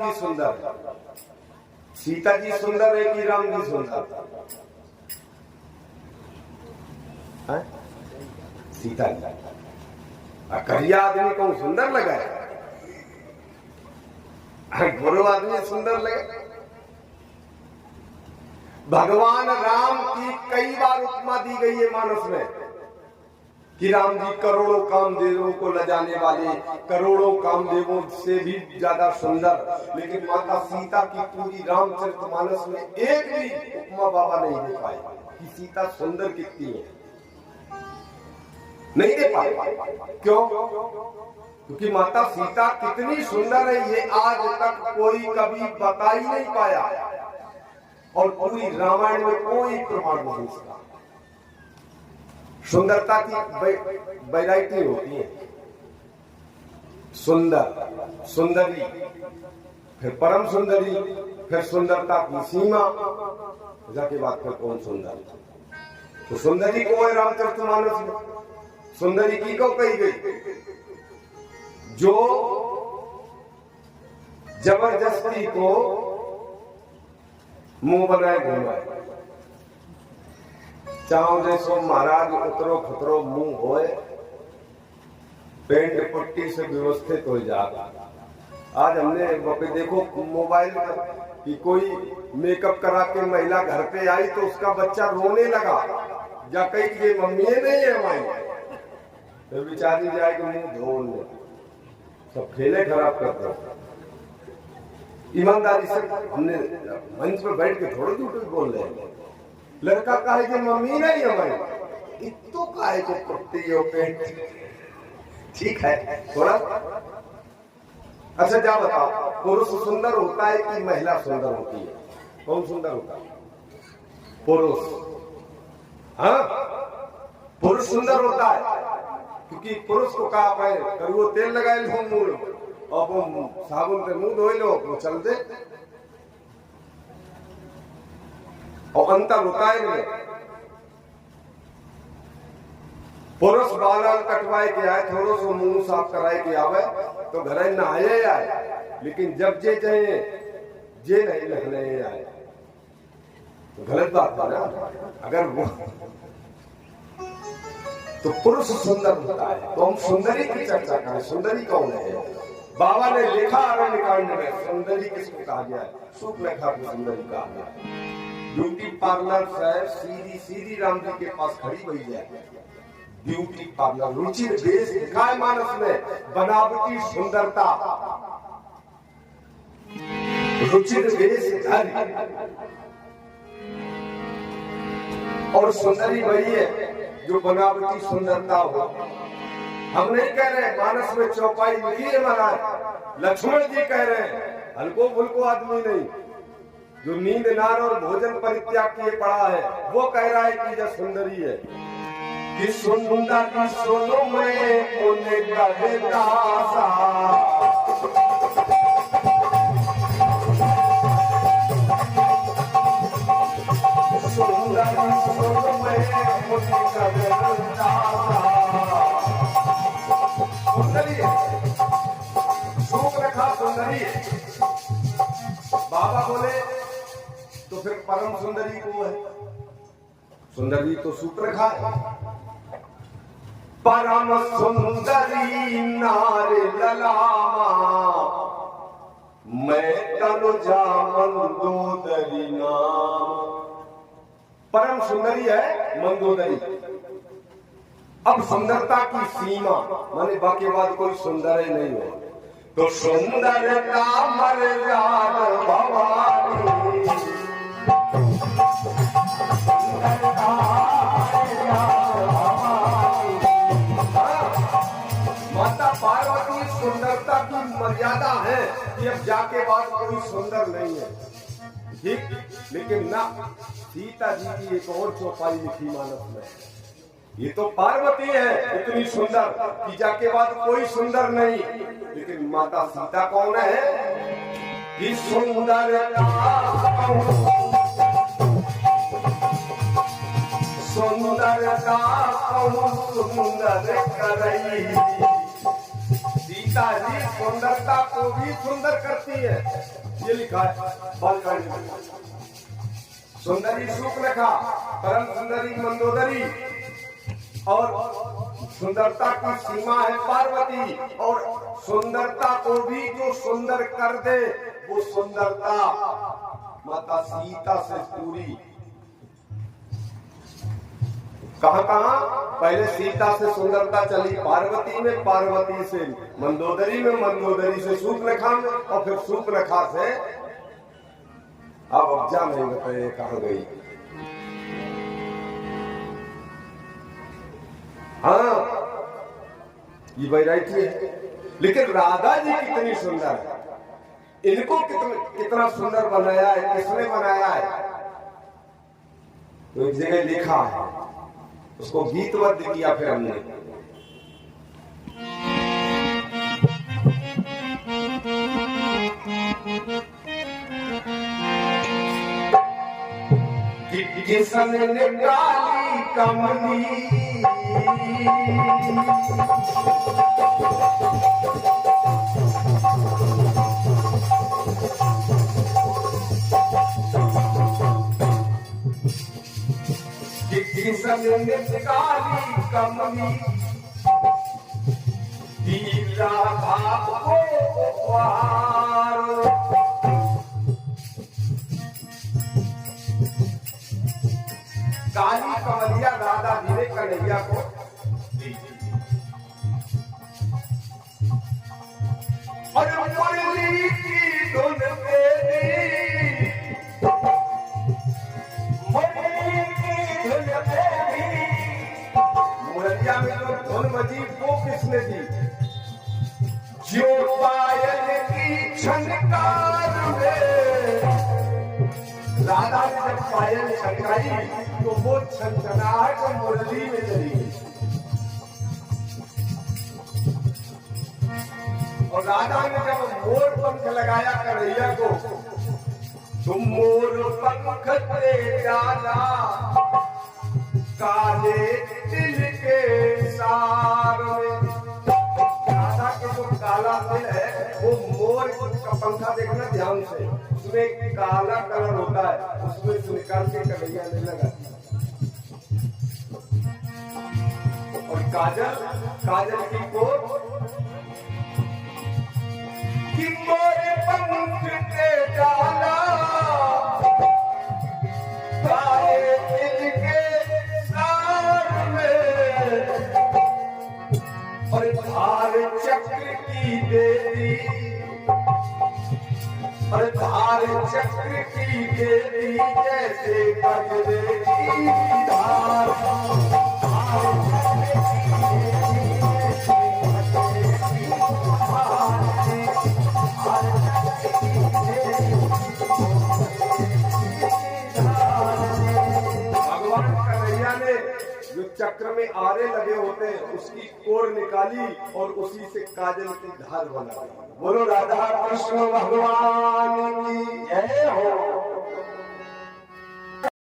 जी सुंदर है, सीता जी सुंदर है कि राम जी सुंदर है? सीता जी करिया आदमी को सुंदर लगा है, गोरो आदमी सुंदर लगे। भगवान राम की कई बार उपमा दी गई है मानस में कि राम जी करोड़ों कामदेवों को लजाने वाले, करोड़ों कामदेवों से भी ज्यादा सुंदर, लेकिन माता सीता की पूरी रामचरितमानस में एक भी उपमा बाबा नहीं दे पाए कि सीता सुंदर कितनी है, नहीं दे पाए। क्यों? क्योंकि माता सीता कितनी सुंदर है ये आज तक कोई कभी बता ही नहीं पाया, और पूरी रामायण में कोई प्रमाण नहीं इसका। सुंदरता की वैरायटी होती है, सुंदर, सुंदरी, फिर परम सुंदरी, फिर सुंदरता की सीमा, जाके बात कर कौन सुंदर। तो सुंदरी को है रामचरितमानस में, सुंदरी की को कही गई जो जबरदस्ती को मुंह बनाए घुमाए, चाहो जैसो महाराज उतरो खतरो मुंह होए, पेंट पट्टी से व्यवस्थित हो जाता। आज हमने देखो मोबाइल में कि कोई मेकअप करा के महिला घर पे आई तो उसका बच्चा रोने लगा, या कही कि मम्मी नहीं है हमारी, तो बेचारी जाएगी मुंह धोने, सब खेले खराब करते। ईमानदारी से हमने मंच पर बैठ के थोड़े झूठ बोल रहे हैं। लड़का कहे कि मम्मी नहीं हमारी, इतो काहे को पट्टी हो पेंट, ठीक है थोड़ा। अच्छा जा बताओ, पुरुष सुंदर होता है कि महिला सुंदर होती है? कौन सुंदर होता है? पुरुष। हाँ, पुरुष सुंदर होता है, क्योंकि पुरुष को कहा पाए करुओ तेल लगाए लो मुंह, और वो साबुन से मुंह धोए लो, वो चल दे। और अंतर होता है इनमें। पुरुष बाल कटवाए के आए, थोड़ा सा मुंह साफ कराए के आवे तो घर नहाए आए, लेकिन जब जे चाहे जे नहीं नहने आए तो गलत बात है ना। अगर वो तो पुरुष सुंदर होता है, तो हम सुंदरी की चर्चा करें। सुंदरी कौन है? बाबा ने लिखा अरण्यकांड में सुंदरी किसको कहा गया है? सुपनेखा को सुंदरी कहा गया है। ब्यूटी पार्लर से सीधी राम जी के पास खड़ी हुई है, ब्यूटी पार्लर, रुचिर वेश लिखा है मानस में, बनावटी सुंदरता, रुचिर वेश धारी, और सुंदरी वही है जो बनावटी सुंदरता हो। हम नहीं कह रहे मानस में चौपाई लिखी है महाराज, लक्ष्मण जी कह रहे हैं, हल्को फुल्को आदमी नहीं, जो नींद नार और भोजन परित्याग किए पड़ा है, वो कह रहा है कि यह सुंदरी है। कि सुंदर सुनो मैं उन्हें कहता सा, सुंदर सुनो मैं उन्हें कहता सा। सुंदरी है, सूख रखा सुंदरी है। बाबा बोले तो फिर परम सुंदरी को है, सुंदरी तो सूत्रखा है। परम सुंदरी नारे ललामा, मैं तनु जामन मंदोदरी नाम। परम सुंदरी है मंदोदरी। अब सुंदरता की सीमा माने बाकी बाद कोई सुंदर ही नहीं हो, तो सुंदरता मर्याद भवानी, माता पार्वती सुंदरता की मर्यादा है कि अब जाके बाद कोई सुंदर नहीं है, ठीक। लेकिन ना, सीता जी की एक और चौपाई लिखी मानस में, ये तो पार्वती है इतनी सुंदर कि जाके बाद कोई सुंदर नहीं, लेकिन माता सीता कौन है? कि सुंदरता सुंदरता सुंदर करई, सीता जी सुंदरता को भी सुंदर करती है, ये लिखा है बालकांड में। सुंदरी सूर्पनखा, परम सुंदरी मंदोदरी, और सुंदरता की सीमा है पार्वती, और सुंदरता को भी जो सुंदर कर दे वो सुंदरता माता सीता से पूरी। कहां कहां? पहले सीता से सुंदरता चली पार्वती में, पार्वती से मंदोदरी में, मंदोदरी से सूर्पनखा में, और फिर सूर्पनखा से अब अब्जा नहीं बताए कहां गई। हाँ ये वैरायटी है, लेकिन राधा जी कितनी सुंदर है, इनको कितना सुंदर बनाया है, किसने बनाया है? तो एक जगह लिखा है, उसको गीतबद्ध किया फिर हमने। किसने काली कमली काली कमली दीला भाव को उपहार। काली कमलिया राधा जी ने कन्हैया को दी, और मुरली की धुन पे मुरलिया में जो धुन बजी वो किसने दी? जो पायल की छनकार में राधा ने जब पायल छनकाई तो वो छनछनाहट मुरली में चली गई, और राधा ने जब मोर पंख लगाया कन्हैया को, तुम मोर पंख ते डाला काले तिल के सार में। राधा के जो काला तिल है वो मोर का पंखा देखना ध्यान से, उसमें काला कलर होता है, उसमें से निकाल के कन्हैया ने लगा। और काजल, काजल की कोट कि मोर पंख के डाला काले तिल के सार में, और धार चक्र की देवी, और धार चक्र की देवी जैसे गजरे की धार। भगवान कन्हैया ने जो चक्र में आरे लगे होते हैं उसकी कोर निकाली और उसी से काजल की धार बना। बोलो राधा कृष्ण भगवान की जय हो।